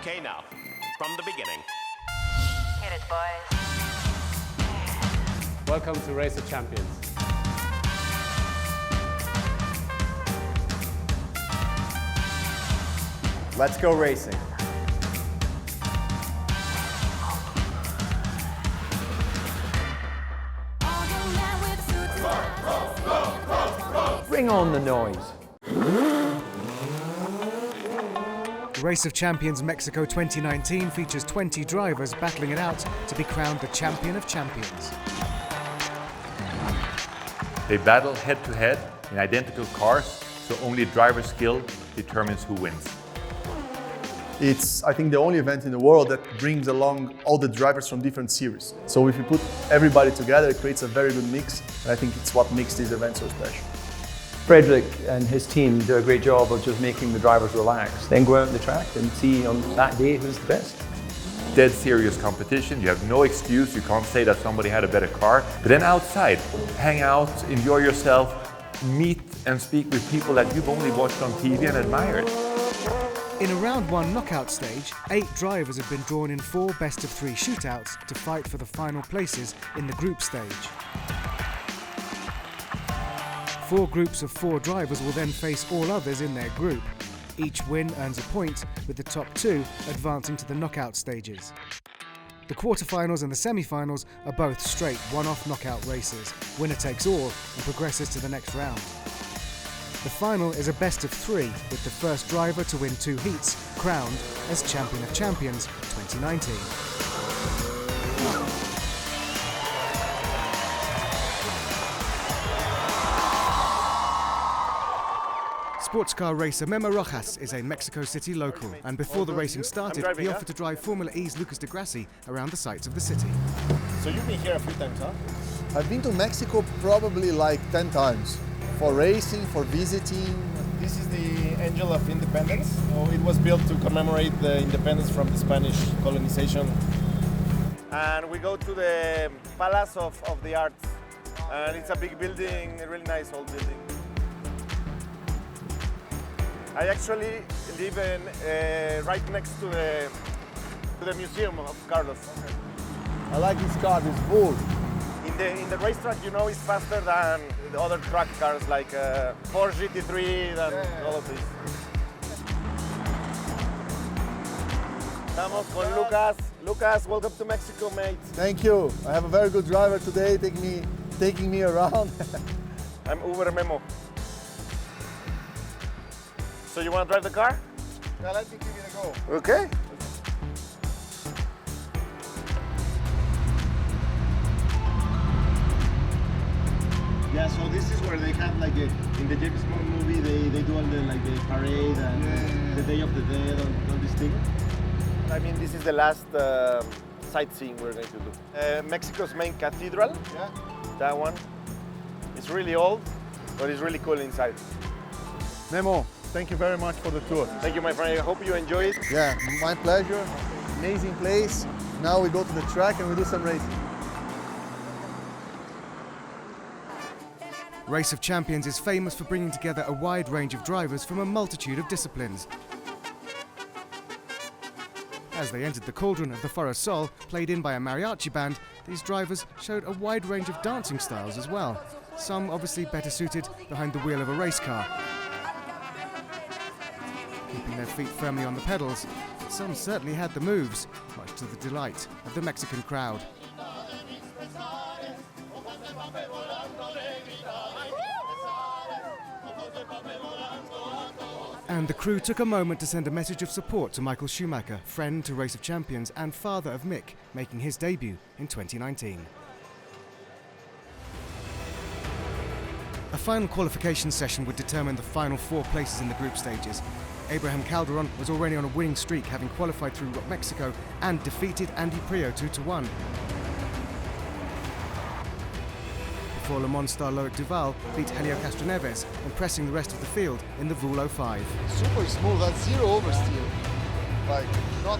Okay, now, from the beginning. Hit it, boys. Welcome to Race of Champions. Let's go racing. Bring on the noise. Race of Champions Mexico 2019 features 20 drivers battling it out to be crowned the champion of champions. They battle head-to-head in identical cars, so only driver skill determines who wins. It's, I think, the only event in the world that brings along all the drivers from different series. So if you put everybody together, it creates a very good mix, and I think it's what makes this event so special. Frederick and his team do a great job of just making the drivers relax. Then go out on the track and see on that day who's the best. Dead serious competition, you have no excuse, you can't say that somebody had a better car. But then outside, hang out, enjoy yourself, meet and speak with people that you've only watched on TV and admired. In a round one knockout stage, 8 drivers have been drawn in 4 best-of-3 shootouts to fight for the final places in the group stage. 4 groups of 4 drivers will then face all others in their group. Each win earns a point, with the top 2 advancing to the knockout stages. The quarterfinals and the semifinals are both straight one-off knockout races. Winner takes all and progresses to the next round. The final is a best-of-3, with the first driver to win 2 heats crowned as Champion of Champions 2019. Sports car racer Memo Rojas is a Mexico City local, and before the racing started, he offered to drive Formula E's Lucas de Grassi around the sights of the city. So you've been here a few times, huh? I've been to Mexico probably like 10 times, for racing, for visiting. This is the Angel of Independence. So it was built to commemorate the independence from the Spanish colonization. And we go to the Palace of the Arts. And it's a big building, a really nice old building. I actually live right next to the museum of Carlos. I like this car, this bull. In the racetrack, you know, it's faster than the other track cars like Porsche GT3 and all of these. Estamos con Lucas. Lucas, welcome to Mexico, mate. Thank you. I have a very good driver today, taking me around. I'm Uber Memo. So you want to drive the car? Yeah, let me give it a go. Okay. Yeah, so this is where they have like in the James Bond movie they do all the the parade and the Day of the Dead and all this thing. I mean, this is the last sightseeing we're going to do. Mexico's main cathedral. Yeah. That one. It's really old, but it's really cool inside. Memo, thank you very much for the tour. Thank you, my friend. I hope you enjoy it. Yeah, my pleasure. Amazing place. Now we go to the track and we do some racing. Race of Champions is famous for bringing together a wide range of drivers from a multitude of disciplines. As they entered the cauldron of the Foro Sol, played in by a mariachi band, these drivers showed a wide range of dancing styles as well, some obviously better suited behind the wheel of a race car. Keeping their feet firmly on the pedals, some certainly had the moves, much to the delight of the Mexican crowd. And the crew took a moment to send a message of support to Michael Schumacher, friend to Race of Champions and father of Mick, making his debut in 2019. A final qualification session would determine the final 4 places in the group stages. Abraham Calderon was already on a winning streak, having qualified through ROC Mexico and defeated Andy Prio 2-1. Before Le Mans star Loic Duval beat Helio Castroneves, impressing the rest of the field in the Voul 05. Super smooth, that's 0 oversteer. Like, not...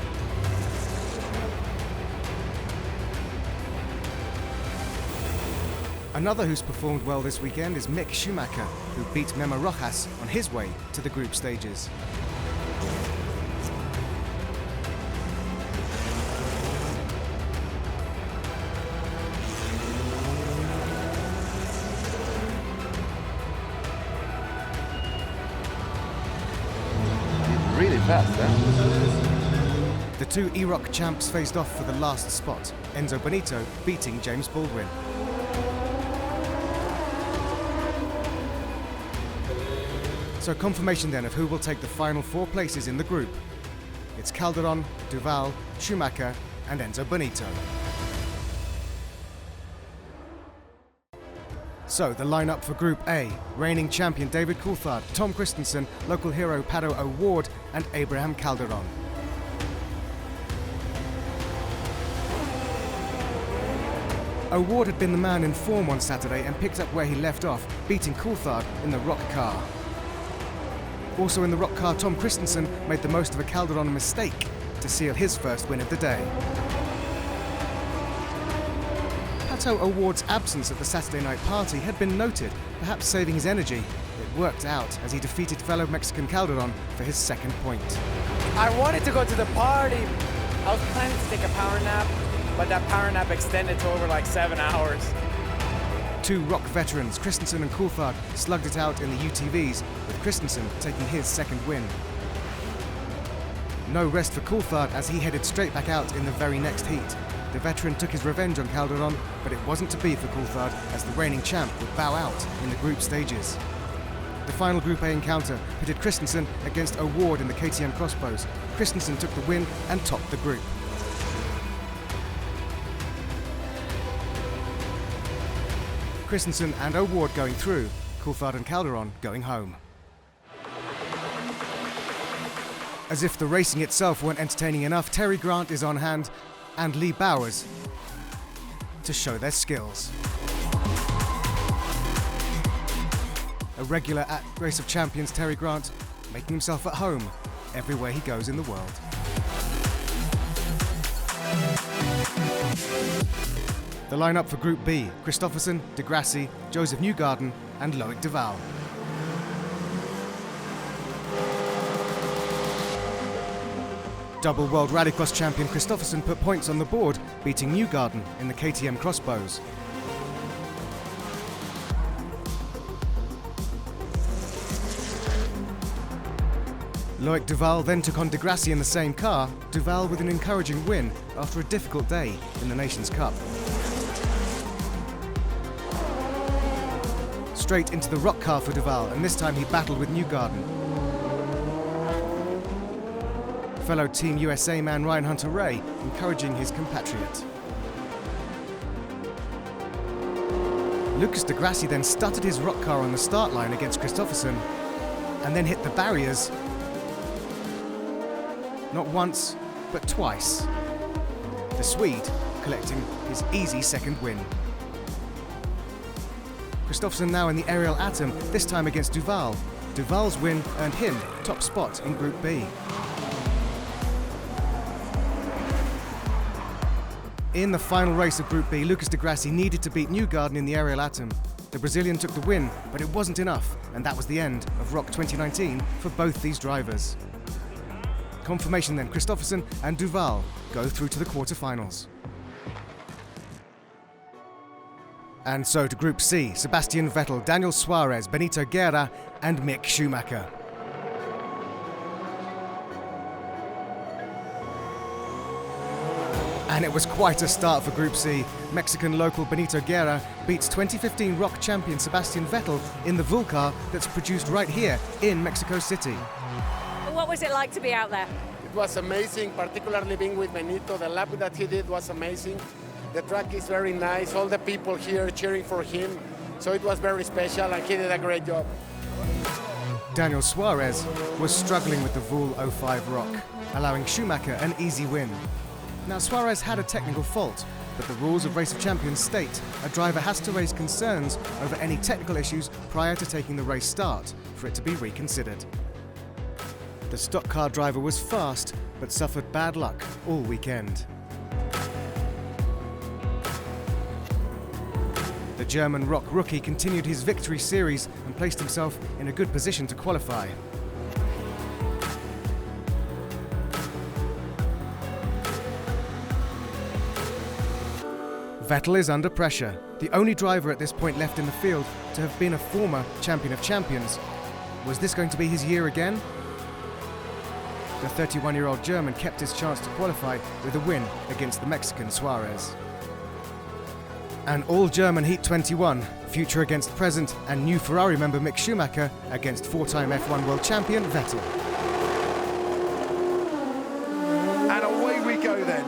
Another who's performed well this weekend is Mick Schumacher, who beat Memo Rojas on his way to the group stages. fast, huh? The two ROC champs faced off for the last spot, Enzo Benito beating James Baldwin. So confirmation then of who will take the final 4 places in the group. It's Calderon, Duval, Schumacher and Enzo Benito. So the lineup for Group A: reigning champion David Coulthard, Tom Christensen, local hero Pato O'Ward and Abraham Calderon. O'Ward had been the man in form on Saturday and picked up where he left off, beating Coulthard in the ROC car. Also in the ROC car, Tom Christensen made the most of a Calderon mistake to seal his first win of the day. Pato O'Ward's absence at the Saturday night party had been noted, perhaps saving his energy. It worked out as he defeated fellow Mexican Calderon for his second point. I wanted to go to the party. I was planning to take a power nap, but that power nap extended to over like 7 hours. Two ROC veterans, Christensen and Coulthard, slugged it out in the UTVs, with Christensen taking his second win. No rest for Coulthard as he headed straight back out in the very next heat. The veteran took his revenge on Calderon, but it wasn't to be for Coulthard as the reigning champ would bow out in the group stages. The final Group A encounter pitted Christensen against O'Ward in the KTM crossbows. Christensen took the win and topped the group. Christensen and O'Ward going through, Coulthard and Calderon going home. As if the racing itself weren't entertaining enough, Terry Grant is on hand and Lee Bowers to show their skills. A regular at Race of Champions, Terry Grant making himself at home everywhere he goes in the world. The lineup for Group B: Christopherson, De Grassi, Joseph Newgarden and Loic Duval. Double World Rallycross champion Christopherson put points on the board, beating Newgarden in the KTM crossbows. Loic Duval then took on De Grassi in the same car, Duval with an encouraging win after a difficult day in the Nations Cup. Straight into the ROC car for Duval, and this time he battled with Newgarden. Fellow Team USA man Ryan Hunter-Reay encouraging his compatriot. Lucas De Grassi then stuttered his ROC car on the start line against Christopherson and then hit the barriers not once, but twice. The Swede collecting his easy second win. Christopherson now in the aerial atom, this time against Duval. Duval's win earned him top spot in Group B. In the final race of Group B, Lucas De Grassi needed to beat Newgarden in the aerial atom. The Brazilian took the win, but it wasn't enough, and that was the end of ROC 2019 for both these drivers. Confirmation then, Christopherson and Duval go through to the quarterfinals. And so to Group C: Sebastian Vettel, Daniel Suarez, Benito Guerra and Mick Schumacher. And it was quite a start for Group C. Mexican local Benito Guerra beats 2015 ROC champion Sebastian Vettel in the Vulcar that's produced right here in Mexico City. What was it like to be out there? It was amazing, particularly being with Benito. The lap that he did was amazing. The track is very nice. All the people here cheering for him. So it was very special and he did a great job. Daniel Suarez was struggling with the Vul 05 ROC, allowing Schumacher an easy win. Now Suarez had a technical fault, but the rules of Race of Champions state a driver has to raise concerns over any technical issues prior to taking the race start for it to be reconsidered. The stock car driver was fast, but suffered bad luck all weekend. The German ROC rookie continued his victory series and placed himself in a good position to qualify. Vettel is under pressure. The only driver at this point left in the field to have been a former champion of champions. Was this going to be his year again? the 31-year-old German kept his chance to qualify with a win against the Mexican Suarez. An all-German Heat 21, future against present, and new Ferrari member Mick Schumacher against four-time F1 world champion Vettel. And away we go then.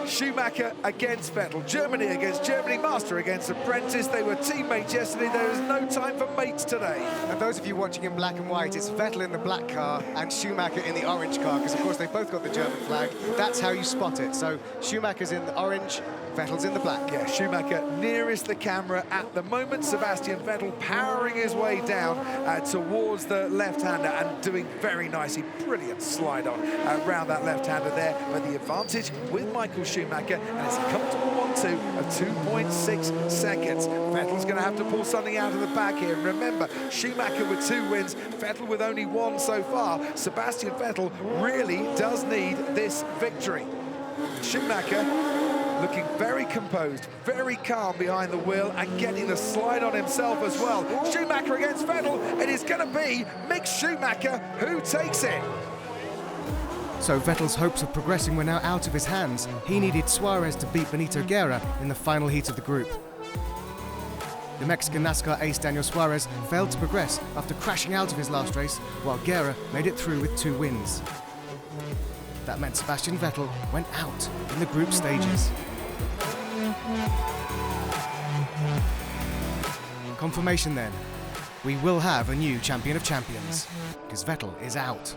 Schumacher against Vettel, Germany against Germany, master against apprentice. They were teammates yesterday. There is no time for mates today. And those of you watching in black and white, it's Vettel in the black car and Schumacher in the orange car, because of course they both got the German flag. That's how you spot it. So Schumacher's in the orange, Vettel's in the black. Yeah, Schumacher nearest the camera at the moment. Sebastian Vettel powering his way down towards the left-hander and doing very nicely. Brilliant slide on around that left-hander there. But the advantage with Michael Schumacher, and it's a comfortable 1-2 of 2.6 seconds. Vettel's going to have to pull something out of the back here. And remember, Schumacher with 2 wins, Vettel with only 1 so far. Sebastian Vettel really does need this victory. Schumacher looking very composed, very calm behind the wheel and getting the slide on himself as well. Schumacher against Vettel. It is going to be Mick Schumacher who takes it. So Vettel's hopes of progressing were now out of his hands. He needed Suarez to beat Benito Guerra in the final heat of the group. The Mexican NASCAR ace Daniel Suarez failed to progress after crashing out of his last race, while Guerra made it through with 2 wins. That meant Sebastian Vettel went out in the group stages. Confirmation then. We will have a new champion of champions, because Vettel is out.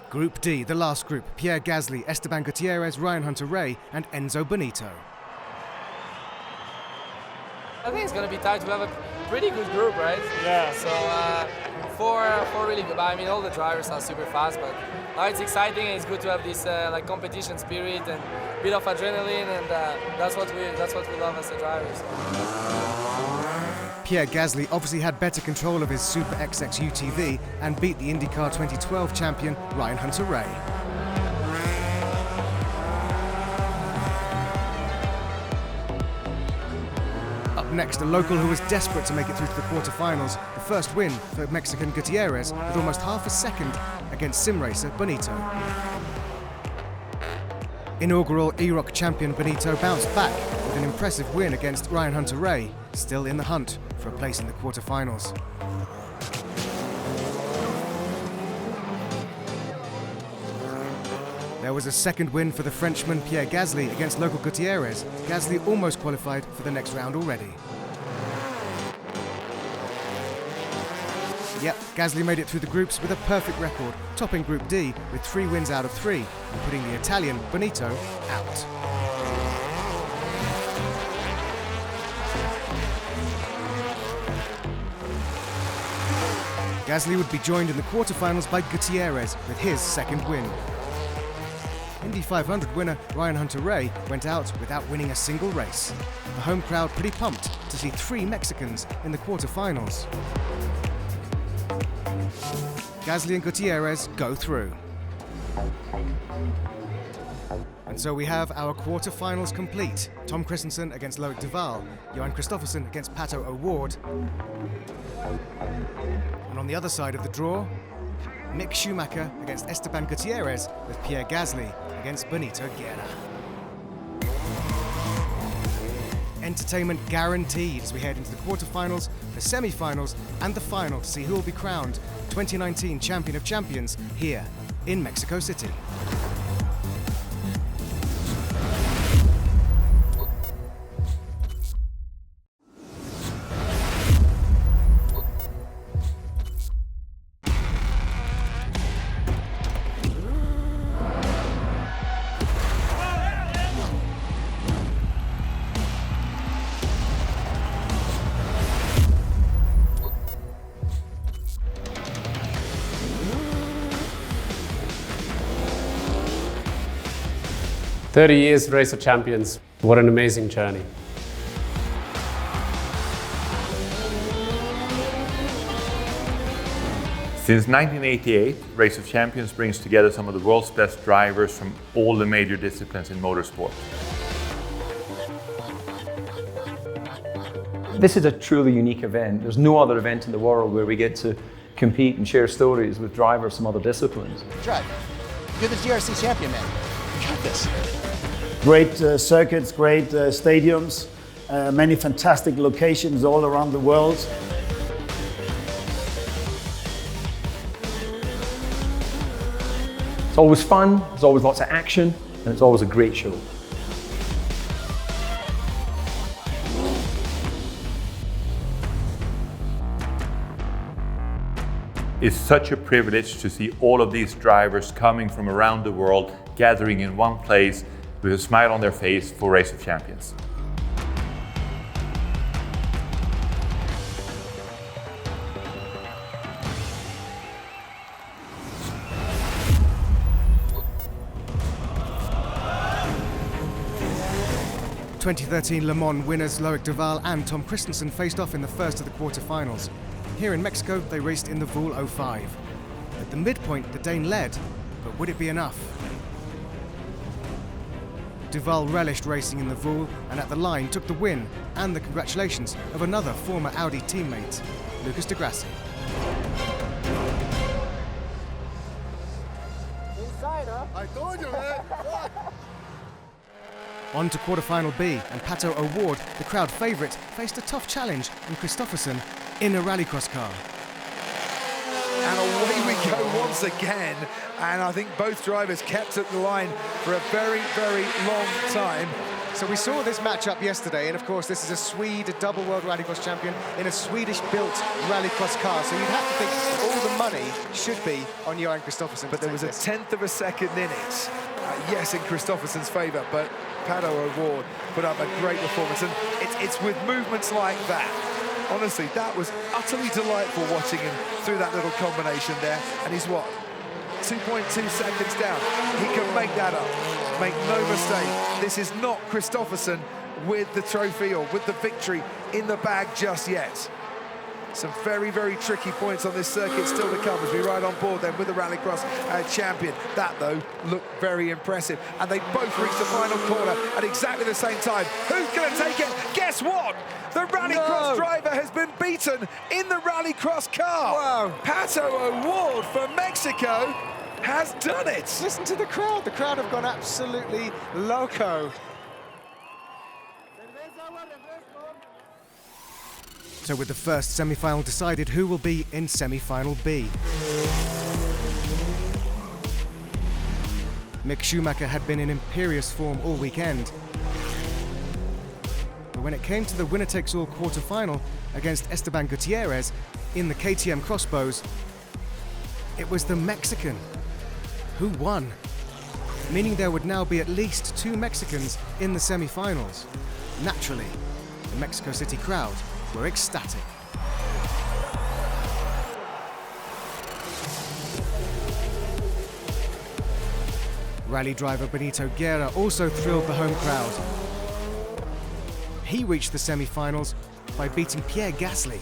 Group D, the last group, Pierre Gasly, Esteban Gutierrez, Ryan Hunter-Reay and Enzo Benito. I think it's going to be tight. We have a pretty good group, right? Yeah. So four really good. I mean, all the drivers are super fast, but now it's exciting and it's good to have this like competition spirit and a bit of adrenaline, and that's what we love as the drivers. Pierre Gasly obviously had better control of his Super XX UTV and beat the IndyCar 2012 champion Ryan Hunter-Reay. Up next, a local who was desperate to make it through to the quarterfinals, the first win for Mexican Gutierrez with almost half a second against sim racer Benito. Inaugural ROC champion Benito bounced back with an impressive win against Ryan Hunter-Reay, still in the hunt for a place in the quarterfinals. There was a second win for the Frenchman Pierre Gasly against local Gutierrez. Gasly almost qualified for the next round already. Yep, Gasly made it through the groups with a perfect record, topping Group D with 3 wins out of 3 and putting the Italian Benito out. Gasly would be joined in the quarterfinals by Gutierrez with his second win. Indy 500 winner Ryan Hunter-Reay went out without winning a single race. The home crowd pretty pumped to see 3 Mexicans in the quarterfinals. Gasly and Gutierrez go through. And so we have our quarterfinals complete. Tom Christensen against Loic Duval, Johan Kristoffersen against Pato O'Ward. And on the other side of the draw, Mick Schumacher against Esteban Gutierrez with Pierre Gasly against Benito Guerra. Entertainment guaranteed as we head into the quarterfinals, the semi-finals and the final to see who will be crowned 2019 Champion of Champions here in Mexico City. "30 years Race of Champions. What an amazing journey." Since 1988, Race of Champions brings together some of the world's best drivers from all the major disciplines in motorsport. This is a truly unique event. There's no other event in the world where we get to compete and share stories with drivers from other disciplines. Drive. You're the GRC champion, man. You got this. Great circuits, great stadiums, many fantastic locations all around the world. It's always fun, there's always lots of action, and it's always a great show. It's such a privilege to see all of these drivers coming from around the world, gathering in one place with a smile on their face for Race of Champions. In 2013 Le Mans winners Loic Duval and Tom Christensen faced off in the first of the quarterfinals. Here in Mexico, they raced in the Voul 05. At the midpoint, the Dane led, but would it be enough? Duval relished racing in the Voul and at the line took the win and the congratulations of another former Audi teammate, Lucas de Grassi. I told you, man. On to quarterfinal B, and Pato O'Ward, the crowd favourite, faced a tough challenge in Christopherson in a rallycross car. And away we go once again, and I think both drivers kept at the line for a very, very long time. So we saw this matchup yesterday, and of course this is a Swede, a double world rallycross champion in a Swedish-built rallycross car. So you'd have to think all the money should be on Johan Christopherson. But there was a tenth of a second in it. Yes, in Christopherson's favour, but Pato O'Ward put up a great performance, and it's with movements like that. Honestly, that was utterly delightful watching him through that little combination there, and he's what? 2.2 seconds down. He can make that up. Make no mistake, this is not Christopherson with the trophy or with the victory in the bag just yet. Some very, very tricky points on this circuit still to come as we ride on board then with the Rallycross champion. That, though, looked very impressive. And they both reached the final corner at exactly the same time. Who's going to take it? Guess what? The Rallycross driver has been beaten in the Rallycross car. Wow. Pato O'Ward for Mexico has done it. Listen to the crowd. The crowd have gone absolutely loco. So with the first semi-final decided, who will be in semi-final B? Mick Schumacher had been in imperious form all weekend. But when it came to the winner-takes-all quarter-final against Esteban Gutierrez in the KTM Crossbows, it was the Mexican who won, meaning there would now be at least 2 Mexicans in the semi-finals. Naturally, the Mexico City crowd were ecstatic. Rally driver Benito Guerra also thrilled the home crowd. He reached the semi-finals by beating Pierre Gasly.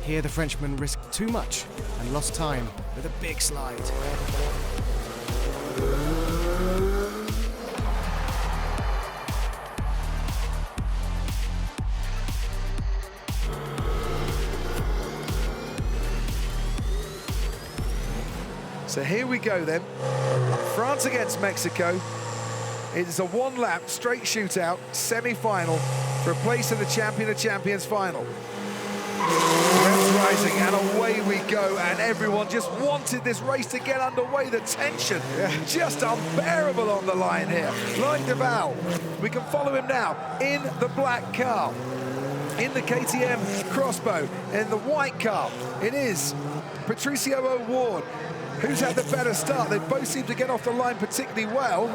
Here the Frenchman risked too much and lost time with a big slide. So here we go then. France against Mexico. It's a one-lap straight shootout semi-final for a place in the Champion of Champions final. Reps rising and away we go, and everyone just wanted this race to get underway. The tension just unbearable on the line here. Loic Duval, we can follow him now in the black car. In the KTM Crossbow, in the white car, it is Patricio O'Ward who's had the better start. They both seem to get off the line particularly well.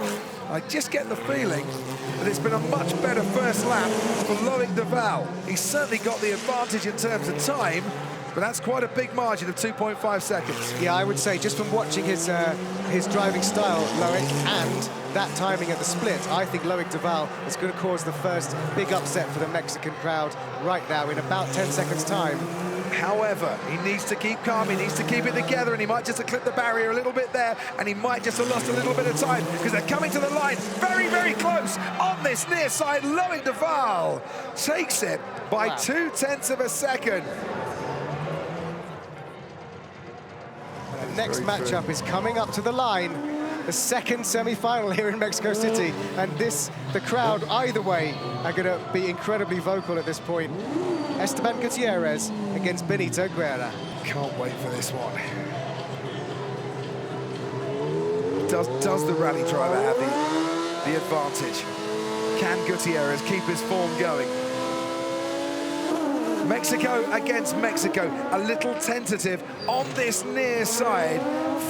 I just get the feeling that it's been a much better first lap for Loic Duval. He's certainly got the advantage in terms of time, but that's quite a big margin of 2.5 seconds. Yeah, I would say just from watching his driving style, Loic, and that timing at the split, I think Loic Duval is going to cause the first big upset for the Mexican crowd right now in about 10 seconds time. However, he needs to keep calm, he needs to keep it together, and he might just have clipped the barrier a little bit there, and he might just have lost a little bit of time, because they're coming to the line very, very close on this near side. Loic Duval takes it by 0.2 of a second. The next matchup is coming up to the line. The second semi-final here in Mexico City, and the crowd either way are going to be incredibly vocal at this point. Esteban Gutierrez against Benito Guerra. Can't wait for this one. Does the rally driver have the advantage? Can Gutierrez keep his form going? Mexico against Mexico, a little tentative on this near side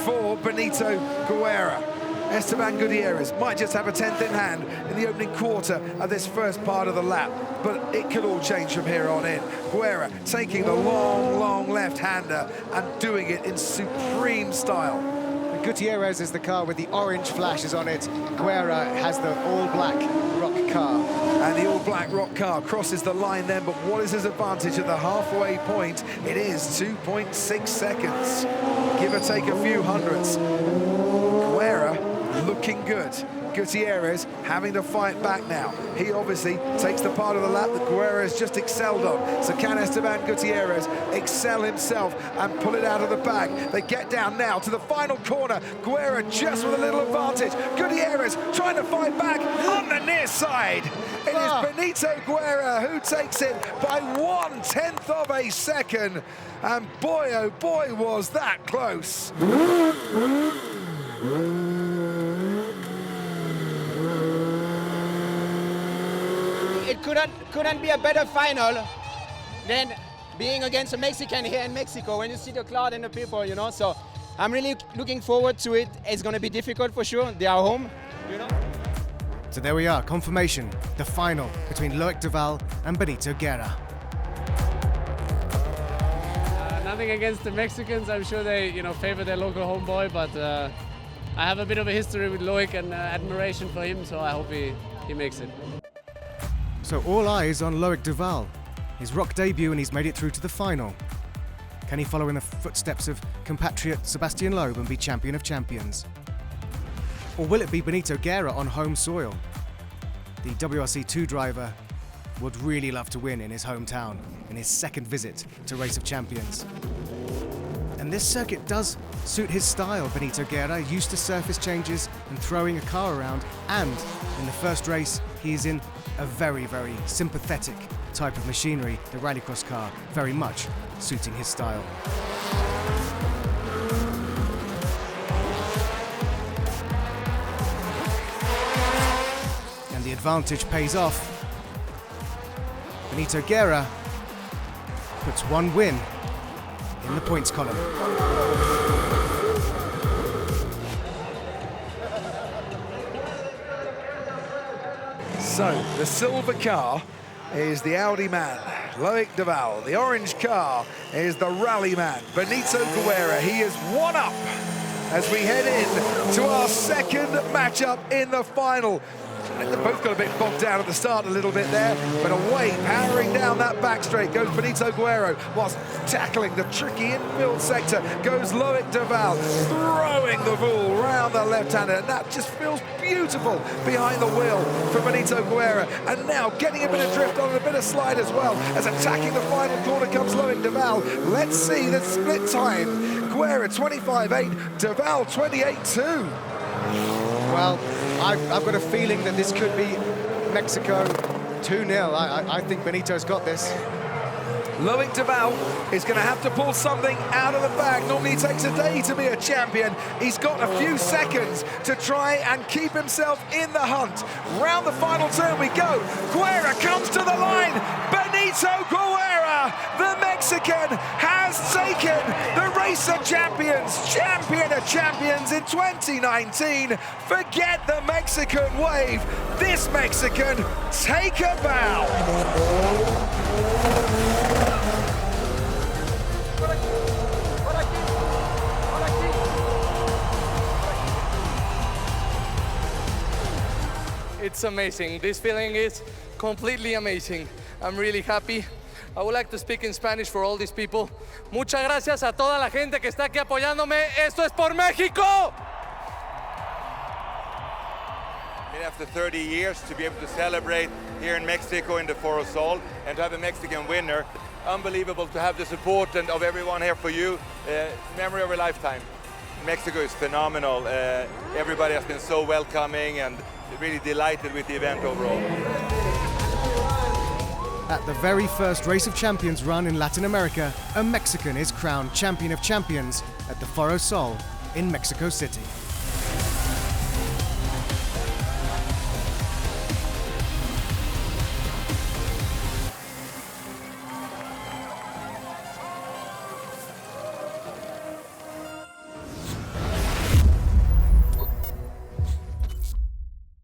for Benito Guerra. Esteban Gutierrez might just have a 10th in hand in the opening quarter of this first part of the lap, but it could all change from here on in. Guerra taking the long, long left-hander and doing it in supreme style. Gutierrez is the car with the orange flashes on it. Guerra has the all-black ROC car. And the all-black ROC car crosses the line then, but what is his advantage at the halfway point? It is 2.6 seconds, give or take a few hundredths. Guerra looking good. Gutierrez having to fight back now. He obviously takes the part of the lap that Guerra has just excelled on. So can Esteban Gutierrez excel himself and pull it out of the bag? They get down now to the final corner. Guerra just with a little advantage. Gutierrez trying to fight back on the near side. It is Benito Guerra who takes it by 1/10 of a second. And boy, oh boy, was that close. It couldn't be a better final than being against a Mexican here in Mexico when you see the crowd and the people, you know. So I'm really looking forward to it. It's going to be difficult for sure. They are home, you know. So there we are, confirmation, the final between Loic Duval and Benito Guerra. Nothing against the Mexicans. I'm sure they, favor their local homeboy, but I have a bit of a history with Loic and admiration for him, so I hope he makes it. So all eyes on Loic Duval. His ROC debut, and he's made it through to the final. Can he follow in the footsteps of compatriot Sebastian Loeb and be champion of champions? Or will it be Benito Guerra on home soil? The WRC2 driver would really love to win in his hometown in his second visit to Race of Champions. And this circuit does suit his style. Benito Guerra used to surface changes and throwing a car around, and in the first race he is in a very, very sympathetic type of machinery, the rallycross car, very much suiting his style. And the advantage pays off. Benito Guerra puts one win in the points column. So, the silver car is the Audi man, Loic Duval. The orange car is the rally man, Benito Guerra. He is one up as we head in to our second matchup in the final. They both got a bit bogged down at the start a little bit there, but away, powering down that back straight goes Benito Guerra, whilst tackling the tricky infield sector goes Loic Duval, throwing the ball round the left-hander, and that just feels beautiful behind the wheel for Benito Guerra. And now getting a bit of drift on and a bit of slide as well, as attacking the final corner comes Loic Duval. Let's see the split time. Guerra 25.8, Duval 28.2. Well, I've got a feeling that this could be Mexico 2-0. I think Benito's got this. Loic Duval is going to have to pull something out of the bag. Normally it takes a day to be a champion. He's got a few seconds to try and keep himself in the hunt. Round the final turn we go. Guerra comes to the line. Benito Guerra, the Mexican, has taken the Race of Champions, champion of champions in 2019. Forget the Mexican wave. This Mexican, take a bow. It's amazing. This feeling is completely amazing. I'm really happy. I would like to speak in Spanish for all these people. Muchas gracias a toda la gente que está aquí apoyándome. Esto es por México! After 30 years, to be able to celebrate here in Mexico in the Foro Sol and to have a Mexican winner, unbelievable to have the support and of everyone here for you. Memory of a lifetime. Mexico is phenomenal. Everybody has been so welcoming and really delighted with the event overall. At the very first Race of Champions run in Latin America, a Mexican is crowned Champion of Champions at the Foro Sol in Mexico City.